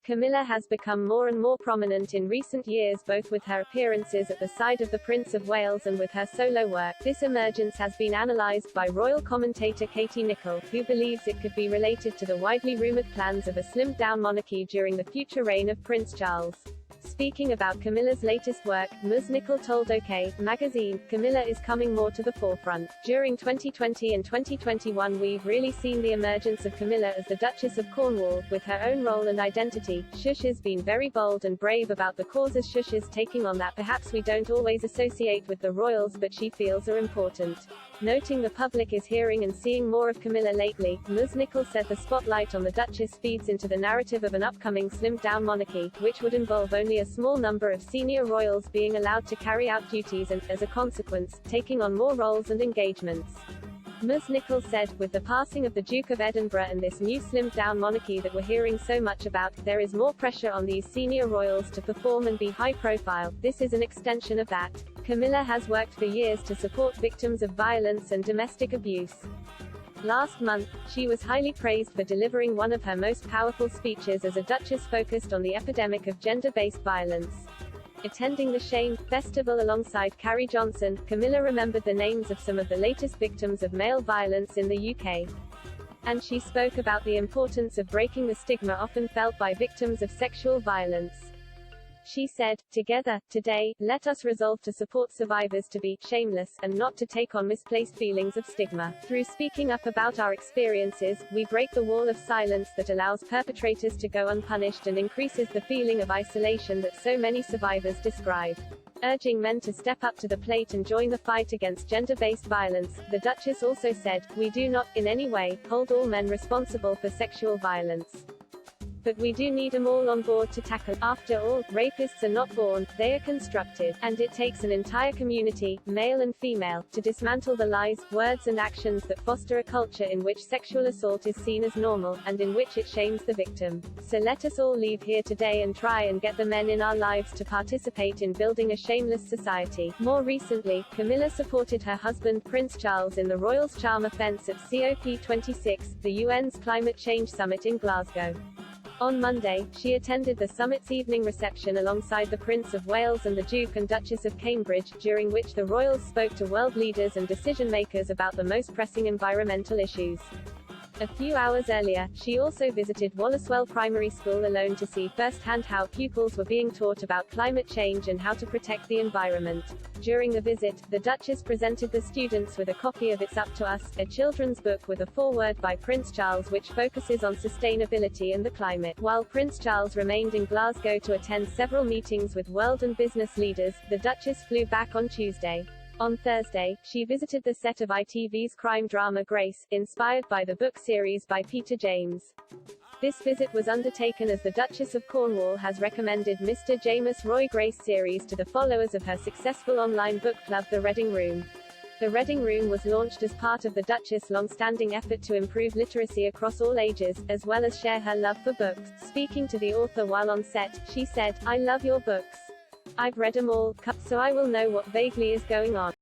Camilla has become more and more prominent in recent years, both with her appearances at the side of the Prince of Wales and with her solo work. This emergence has been analysed by royal commentator Katie Nicholl, who believes it could be related to the widely rumoured plans of a slimmed-down monarchy during the future reign of Prince Charles. Speaking about Camilla's latest work, Ms. Nicholl told OK! Magazine, Camilla is coming more to the forefront. During 2020 and 2021 we've really seen the emergence of Camilla as the Duchess of Cornwall, with her own role and identity. Shush has been very bold and brave about the causes Shush is taking on that perhaps we don't always associate with the royals but she feels are important. Noting the public is hearing and seeing more of Camilla lately, Ms. Nicholl said the spotlight on the Duchess feeds into the narrative of an upcoming slimmed-down monarchy, which would involve only a small number of senior royals being allowed to carry out duties and, as a consequence, taking on more roles and engagements. Ms. Nicholl said, with the passing of the Duke of Edinburgh and this new slimmed-down monarchy that we're hearing so much about, there is more pressure on these senior royals to perform and be high-profile. This is an extension of that. Camilla has worked for years to support victims of violence and domestic abuse. Last month, she was highly praised for delivering one of her most powerful speeches as a duchess focused on the epidemic of gender-based violence. Attending the Shame Festival alongside Carrie Johnson, Camilla remembered the names of some of the latest victims of male violence in the UK. And she spoke about the importance of breaking the stigma often felt by victims of sexual violence. She said, "Together, today, let us resolve to support survivors to be shameless, and not to take on misplaced feelings of stigma. Through speaking up about our experiences, we break the wall of silence that allows perpetrators to go unpunished and increases the feeling of isolation that so many survivors describe." Urging men to step up to the plate and join the fight against gender-based violence, the Duchess also said, "We do not, in any way, hold all men responsible for sexual violence. But we do need them all on board to tackle. After all, rapists are not born, they are constructed. And it takes an entire community, male and female, to dismantle the lies, words and actions that foster a culture in which sexual assault is seen as normal, and in which it shames the victim. So let us all leave here today and try and get the men in our lives to participate in building a shameless society." More recently, Camilla supported her husband Prince Charles in the Royals' Charm Offence at COP26, the UN's climate change summit in Glasgow. On Monday, she attended the summit's evening reception alongside the Prince of Wales and the Duke and Duchess of Cambridge, during which the royals spoke to world leaders and decision-makers about the most pressing environmental issues. A few hours earlier, she also visited Wallacewell Primary School alone to see firsthand how pupils were being taught about climate change and how to protect the environment. During the visit, the Duchess presented the students with a copy of It's Up to Us, a children's book with a foreword by Prince Charles which focuses on sustainability and the climate. While Prince Charles remained in Glasgow to attend several meetings with world and business leaders, the Duchess flew back on Tuesday. On Thursday, she visited the set of ITV's crime drama Grace, inspired by the book series by Peter James. This visit was undertaken as the Duchess of Cornwall has recommended Mr. James Roy Grace series to the followers of her successful online book club The Reading Room. The Reading Room was launched as part of the Duchess' long-standing effort to improve literacy across all ages, as well as share her love for books. Speaking to the author while on set, she said, "I love your books. I've read them all, so I will know what vaguely is going on.